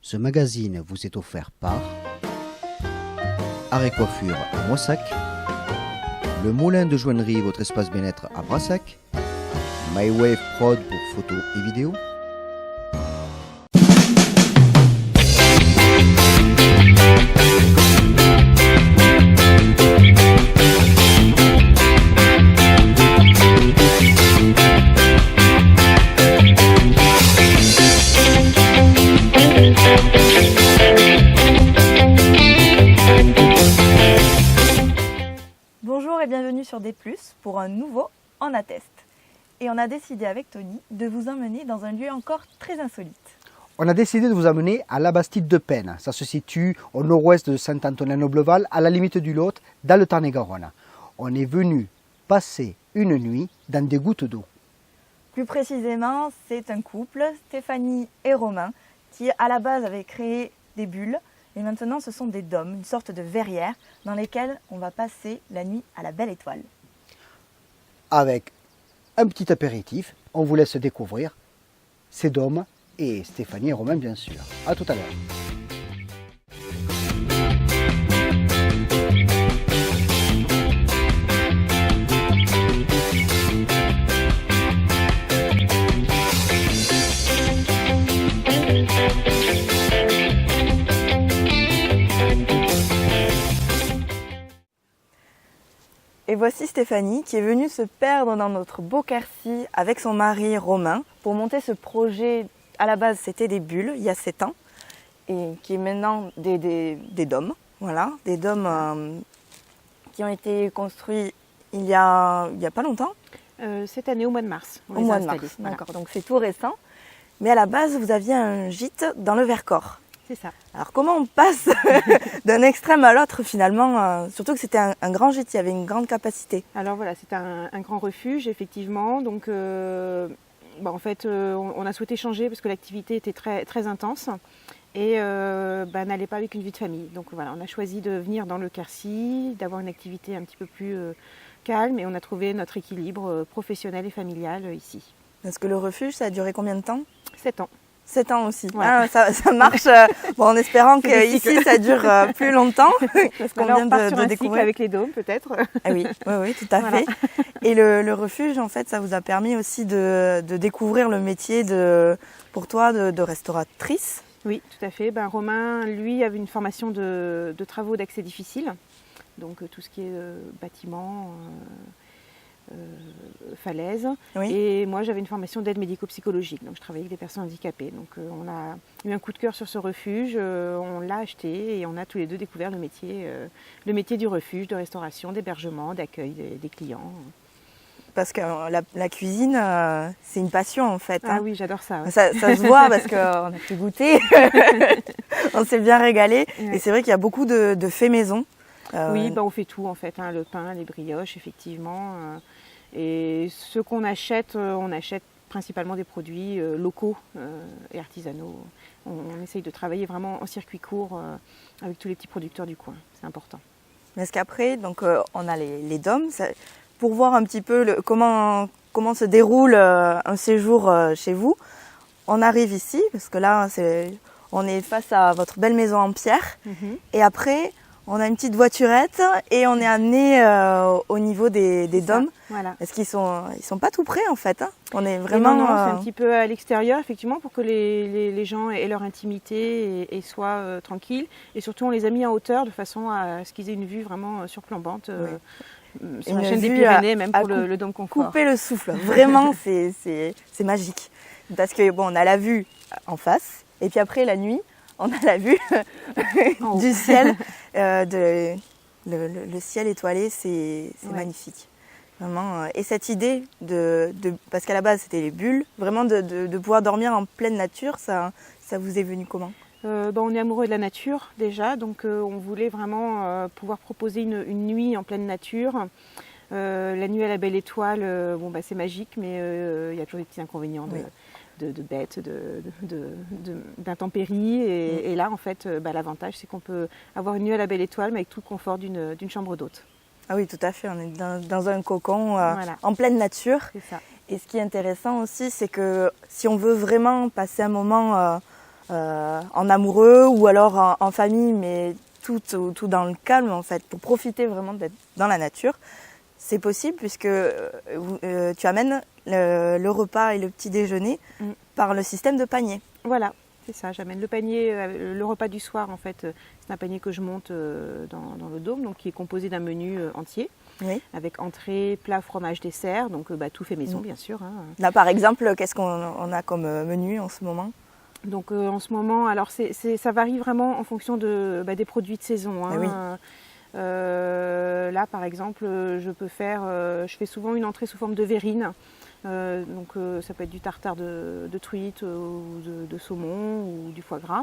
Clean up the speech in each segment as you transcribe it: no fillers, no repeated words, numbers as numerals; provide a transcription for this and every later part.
Ce magazine vous est offert par Arrêt Coiffure à Moissac, le Moulin de Joinnerie, votre espace bien-être à Brassac, MyWave Prod pour photos et vidéos, Bonjour et bienvenue sur Des Plus pour un nouveau En Atteste. Et on a décidé avec Tony de vous emmener dans un lieu encore très insolite. On a décidé de vous amener à la Bastide de Penne. Ça se situe au nord-ouest de Saint-Antonin-Nobleval, à la limite du Lot, dans le Tarn-et-Garonne. On est venu passer une nuit dans des gouttes d'eau. Plus précisément, c'est un couple, Stéphanie et Romain, qui à la base avaient créé des bulles. Et maintenant, ce sont des dômes, une sorte de verrières dans lesquelles on va passer la nuit à la belle étoile. Avec un petit apéritif, on vous laisse découvrir ces dômes et Stéphanie et Romain bien sûr. A tout à l'heure. Et voici Stéphanie qui est venue se perdre dans notre beau Quercy avec son mari Romain pour monter ce projet. À la base, c'était des bulles il y a 7 ans et qui est maintenant des dômes. Voilà, des dômes qui ont été construits il y a pas longtemps. Cette année, au mois de mars. Au mois de mars, voilà. D'accord, donc c'est tout récent. Mais à la base, vous aviez un gîte dans le Vercors. C'est ça. Alors comment on passe d'un extrême à l'autre finalement, surtout que c'était un grand gîte, il y avait une grande capacité. Alors voilà, c'est un grand refuge, effectivement. Donc, en fait, on a souhaité changer parce que l'activité était très, très intense et n'allait pas avec une vie de famille. Donc voilà, on a choisi de venir dans le Quercy, d'avoir une activité un petit peu plus calme et on a trouvé notre équilibre professionnel et familial ici. Parce que le refuge, ça a duré combien de temps? 7 ans. 7 ans aussi. Ouais. Ah, ça marche en espérant qu'ici ça dure plus longtemps. Parce qu'on vient on part sur de un découvrir. cycle avec les dômes peut-être. Ah oui, tout à fait. Et le refuge, en fait, ça vous a permis aussi de découvrir le métier pour toi de restauratrice. Oui, tout à fait. Romain, lui, avait une formation de travaux d'accès difficile. Donc tout ce qui est bâtiment, falaise. Oui. Et moi, j'avais une formation d'aide médico-psychologique. Donc je travaillais avec des personnes handicapées. Donc on a eu un coup de cœur sur ce refuge. On l'a acheté et on a tous les deux découvert le métier du refuge, de restauration, d'hébergement, d'accueil des clients. Parce que la cuisine, c'est une passion en fait. Ah oui, j'adore ça. Ouais. Ça se voit parce qu'on a pu goûter. On s'est bien régalé. Ouais. Et c'est vrai qu'il y a beaucoup de faits maison. Oui, on fait tout en fait. Le pain, les brioches, effectivement. Et ce qu'on achète, on achète principalement des produits locaux et artisanaux. On essaye de travailler vraiment en circuit court avec tous les petits producteurs du coin. C'est important. Parce qu'après, donc, on a les dômes. Pour voir un petit peu comment se déroule un séjour chez vous, on arrive ici, parce que là, on est face à votre belle maison en pierre. Mm-hmm. Et après, on a une petite voiturette et on est amené au niveau des dômes. Voilà. Parce qu'ils sont pas tout près en fait. Hein. On est vraiment. Non, c'est un petit peu à l'extérieur effectivement pour que les gens aient leur intimité et soient tranquilles. Et surtout, on les a mis en hauteur de façon à ce qu'ils aient une vue vraiment surplombante. Oui. Sur la chaîne des Pyrénées, même pour le dôme confort. Couper le souffle, vraiment, c'est magique. Parce que on a la vue en face, et puis après la nuit, on a la vue du ciel, le ciel étoilé, c'est magnifique. Vraiment. Et cette idée parce qu'à la base c'était les bulles, vraiment de pouvoir dormir en pleine nature, ça vous est venu comment? On est amoureux de la nature déjà, donc on voulait vraiment pouvoir proposer une nuit en pleine nature. La nuit à la belle étoile, c'est magique, mais il y a toujours des petits inconvénients de bêtes, d'intempéries. Et là, en fait, l'avantage, c'est qu'on peut avoir une nuit à la belle étoile, mais avec tout le confort d'une chambre d'hôte. Ah oui, tout à fait. On est dans un cocon en pleine nature. C'est ça. Et ce qui est intéressant aussi, c'est que si on veut vraiment passer un moment en amoureux ou alors en famille, mais tout dans le calme en fait, pour profiter vraiment d'être dans la nature. C'est possible puisque tu amènes le repas et le petit déjeuner par le système de panier. Voilà, c'est ça. J'amène le panier, le repas du soir en fait. C'est un panier que je monte dans le dôme, donc qui est composé d'un menu entier. Oui. Avec entrée, plat, fromage, dessert, donc tout fait maison bien sûr. Hein. Là par exemple, qu'est-ce qu'on a comme menu en ce moment? Donc en ce moment, alors ça varie vraiment en fonction des produits de saison. Hein. Oui. Là par exemple, je fais souvent une entrée sous forme de verrine. Donc ça peut être du tartare de truite ou de saumon ou du foie gras.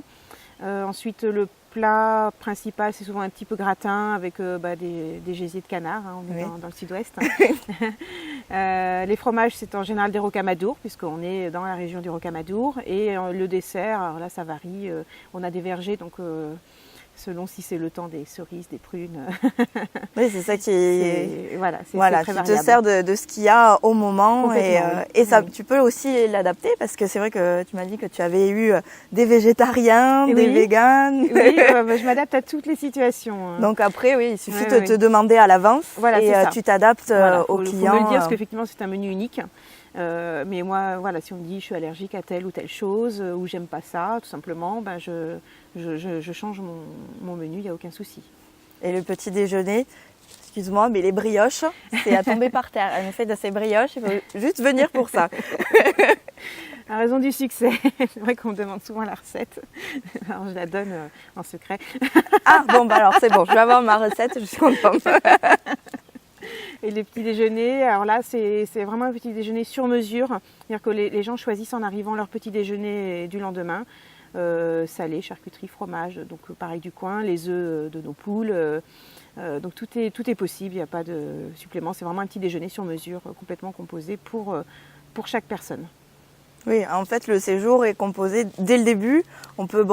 Ensuite le plat principal c'est souvent un petit peu gratin avec des gésiers de canard, hein, on est dans le sud-ouest. Les fromages c'est en général des rocamadours puisqu'on est dans la région du rocamadour et le dessert, alors là ça varie, on a des vergers donc selon si c'est le temps des cerises, des prunes. Oui, c'est ça qui est... Voilà, c'est tu très variable. te sers de ce qu'il y a au moment et ça, oui. tu peux aussi l'adapter parce que c'est vrai que tu m'as dit que tu avais eu des végétariens, des véganes. Oui, je m'adapte à toutes les situations. Donc après, oui, il suffit de te demander à l'avance et tu t'adaptes aux clients. Il faut me le dire parce qu'effectivement c'est un menu unique. Mais moi, voilà, si on me dit je suis allergique à telle ou telle chose ou j'aime pas ça, tout simplement, je change mon menu, il n'y a aucun souci. Et le petit déjeuner, excuse-moi, mais les brioches, c'est à tomber par terre. Elle me fait de ces brioches, il faut juste venir pour ça. La raison du succès, c'est vrai qu'on me demande souvent la recette, alors je la donne en secret. Ah bon, alors c'est bon, je vais avoir ma recette, je suis contente. Et les petits déjeuners, alors là c'est vraiment un petit déjeuner sur mesure, c'est-à-dire que les gens choisissent en arrivant leur petit déjeuner du lendemain, salé, charcuterie, fromage, donc pareil du coin, les œufs de nos poules, donc tout est possible, il n'y a pas de supplément, c'est vraiment un petit déjeuner sur mesure, complètement composé pour chaque personne. Oui, en fait, le séjour est composé dès le début. On peut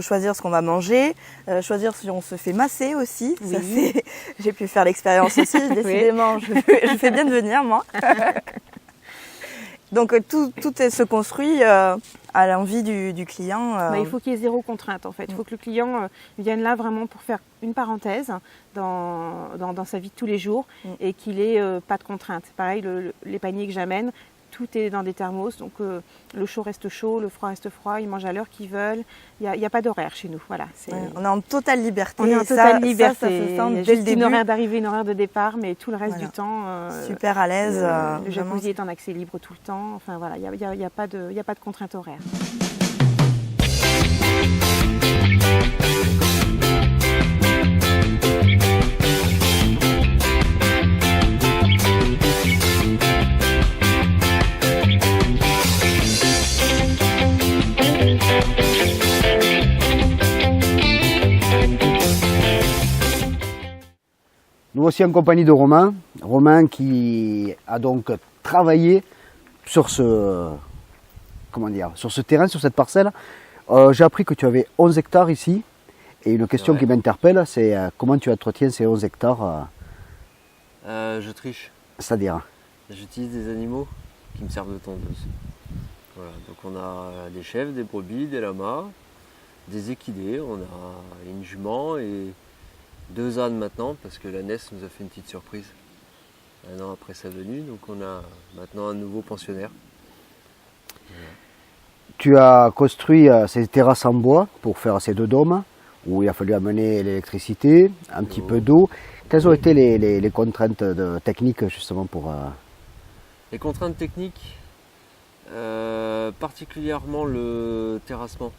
choisir ce qu'on va manger, choisir si on se fait masser aussi. Oui. J'ai pu faire l'expérience aussi, décidément. Je fais bien de venir, moi. Donc, tout se construit à l'envie du client. Il faut qu'il y ait zéro contrainte, en fait. Il faut que le client vienne là vraiment pour faire une parenthèse dans sa vie de tous les jours et qu'il ait pas de contrainte. Pareil, les paniers que j'amène, tout est dans des thermos, donc le chaud reste chaud, le froid reste froid, ils mangent à l'heure qu'ils veulent. Il n'y a pas d'horaire chez nous. Voilà, on est en totale liberté. On est en totale liberté. Ça se sent il y a dès juste le début. une horaire d'arrivée, une horaire de départ, mais tout le reste du temps... super à l'aise. Le jacuzzi est en accès libre tout le temps. Enfin voilà, il n'y a pas de contrainte horaire. Nous aussi en compagnie de Romain. Romain qui a donc travaillé sur ce terrain, sur cette parcelle. J'ai appris que tu avais 11 hectares ici. Et une question qui m'interpelle, c'est comment tu entretiens ces 11 hectares Je triche. C'est-à-dire? J'utilise des animaux qui me servent de tondeuse. Voilà, donc on a des chèvres, des brebis, des lamas, des équidés, on a une jument et 2 ânes maintenant parce que la NES nous a fait une petite surprise un an après sa venue, donc on a maintenant un nouveau pensionnaire. Voilà. Tu as construit ces terrasses en bois pour faire ces 2 dômes où il a fallu amener l'électricité, un petit peu d'eau. Quelles ont été les contraintes techniques justement pour... Les contraintes techniques, particulièrement le terrassement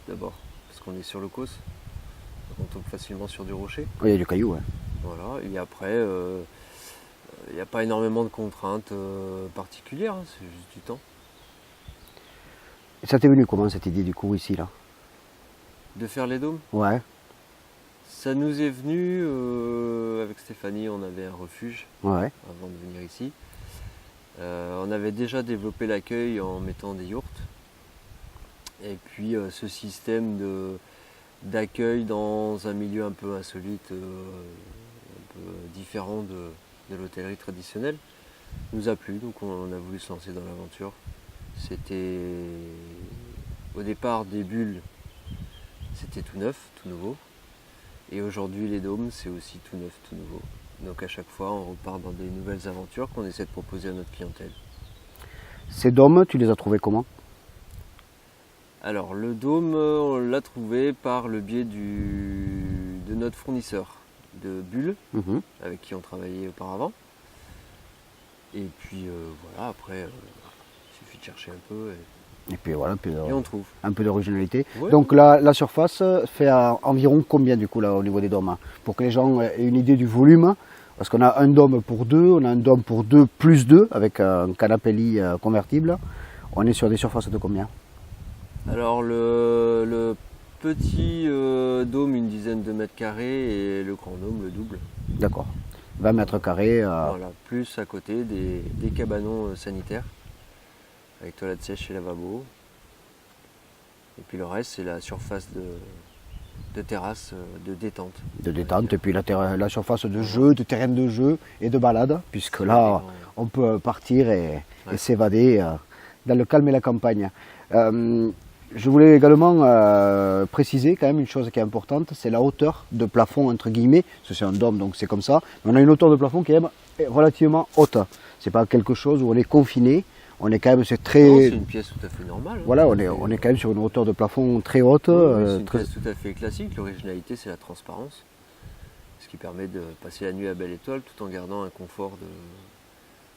d'abord, parce qu'on est sur le causse. On tombe facilement sur du rocher. Oui, il y a du caillou. Voilà. Et après, il n'y a pas énormément de contraintes particulières, hein, c'est juste du temps. Et ça t'est venu comment cette idée du coup ici là? De faire les dômes? Ouais. Ça nous est venu, avec Stéphanie, on avait un refuge avant de venir ici. On avait déjà développé l'accueil en mettant des yourtes. Et puis ce système d'accueil dans un milieu un peu insolite, un peu différent de l'hôtellerie traditionnelle, nous a plu, donc on a voulu se lancer dans l'aventure. C'était Au départ, des bulles, c'était tout neuf, tout nouveau. Et aujourd'hui, les dômes, c'est aussi tout neuf, tout nouveau. Donc à chaque fois, on repart dans des nouvelles aventures qu'on essaie de proposer à notre clientèle. Ces dômes, tu les as trouvés comment? Alors le dôme, on l'a trouvé par le biais de notre fournisseur de bulles, avec qui on travaillait auparavant. Et puis voilà, après, il suffit de chercher un peu et puis voilà, et on trouve. Un peu d'originalité. Ouais. Donc la surface fait environ combien du coup là au niveau des dômes, hein, pour que les gens aient une idée du volume? Parce qu'on a un dôme pour 2, on a un dôme pour 2 plus 2 avec un canapé lit convertible. On est sur des surfaces de combien? Alors le petit dôme, une dizaine de mètres carrés, et le grand dôme, le double. D'accord. 20 mètres carrés. Voilà, plus à côté des cabanons sanitaires, avec toilette sèche et lavabo. Et puis le reste, c'est la surface de terrasse de détente. De détente, et puis la surface de jeu, de terrain de jeu et de balade, puisque là, on peut partir et s'évader dans le calme et la campagne. Je voulais également préciser quand même une chose qui est importante, c'est la hauteur de plafond entre guillemets, parce que c'est un dôme donc c'est comme ça, mais on a une hauteur de plafond qui est relativement haute. C'est pas quelque chose où on est confiné, on est quand même, c'est très... Non, c'est une pièce tout à fait normale. Voilà, on est quand même sur une hauteur de plafond très haute. C'est une pièce tout à fait classique, l'originalité c'est la transparence, ce qui permet de passer la nuit à belle étoile tout en gardant un confort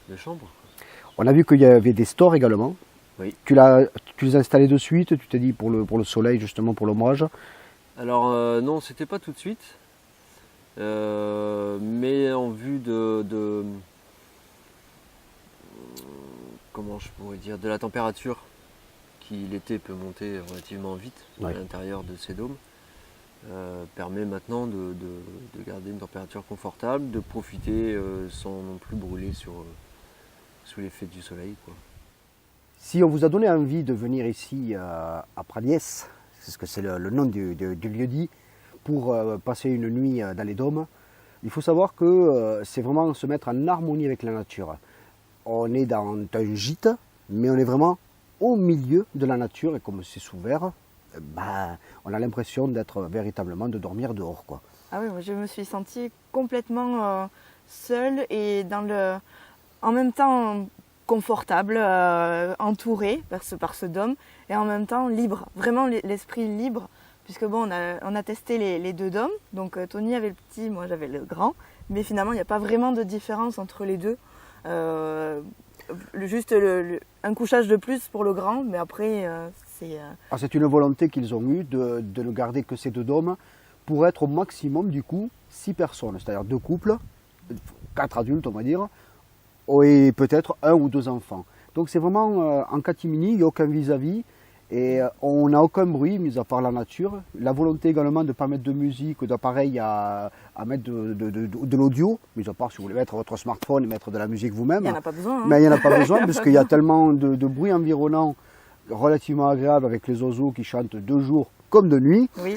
de chambre. On a vu qu'il y avait des stores également. Oui. Tu les as installés de suite, tu t'es dit pour le soleil justement, pour l'ombrage? Alors non, c'était pas tout de suite, mais en vue comment je pourrais dire, de la température qui l'été peut monter relativement vite à l'intérieur de ces dômes, permet maintenant de garder une température confortable, de profiter sans non plus brûler sous l'effet du soleil, quoi. Si on vous a donné envie de venir ici à Pradiès, c'est ce que c'est le nom du lieu-dit, pour passer une nuit dans les dômes, il faut savoir que c'est vraiment se mettre en harmonie avec la nature. On est dans un gîte, mais on est vraiment au milieu de la nature, et comme c'est sous verre, on a l'impression d'être véritablement, de dormir dehors, quoi. Ah oui, moi je me suis sentie complètement seule et en même temps confortable, entourée par ce dôme, et en même temps libre, vraiment l'esprit libre, puisque bon, on a testé les deux dômes, donc Tony avait le petit, moi j'avais le grand, mais finalement il n'y a pas vraiment de différence entre les deux, juste un couchage de plus pour le grand, mais après c'est... C'est une volonté qu'ils ont eue de ne garder que ces deux dômes pour être au maximum du coup 6 personnes, c'est-à-dire 2 couples, 4 adultes on va dire, et peut-être 1 ou 2 enfants. Donc c'est vraiment en catimini, il n'y a aucun vis-à-vis, et on n'a aucun bruit, mis à part la nature. La volonté également de ne pas mettre de musique ou d'appareil à mettre de l'audio, mis à part si vous voulez mettre votre smartphone et mettre de la musique vous-même. Il n'y en a pas besoin. Hein. Mais il n'y en a pas besoin, parce qu'il y a tellement de bruit environnant, relativement agréable, avec les oiseaux qui chantent de jour comme de nuit. Oui.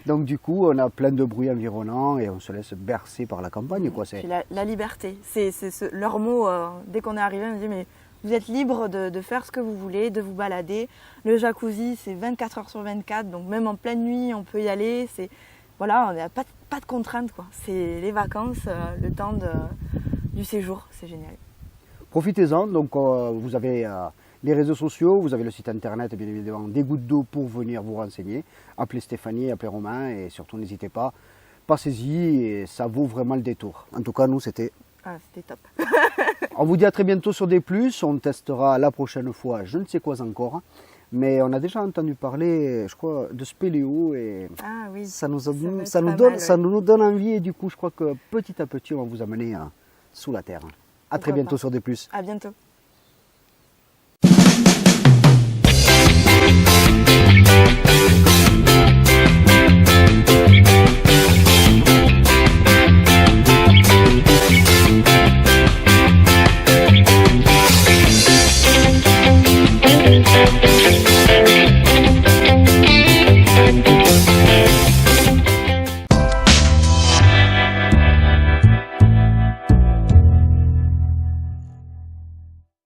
Donc du coup, on a plein de bruit environnant et on se laisse bercer par la campagne, quoi. Puis la liberté, c'est leur mot, dès qu'on est arrivé, on dit mais vous êtes libre de faire ce que vous voulez, de vous balader. Le jacuzzi, c'est 24 heures sur 24, donc même en pleine nuit, on peut y aller. Voilà, on n'a pas de contraintes, quoi. C'est les vacances, le temps du séjour, c'est génial. Profitez-en, donc vous avez les réseaux sociaux, vous avez le site internet, bien évidemment, des gouttes d'eau pour venir vous renseigner. Appelez Stéphanie, appelez Romain, et surtout n'hésitez pas, passez-y, et ça vaut vraiment le détour. En tout cas, nous, c'était... Ah, c'était top. On vous dit à très bientôt sur des plus, on testera la prochaine fois, je ne sais quoi encore, mais on a déjà entendu parler, je crois, de spéléo, et ah, oui. ça nous donne envie, et du coup, je crois que petit à petit, on va vous amener sous la terre. À très bientôt sur des plus. À bientôt.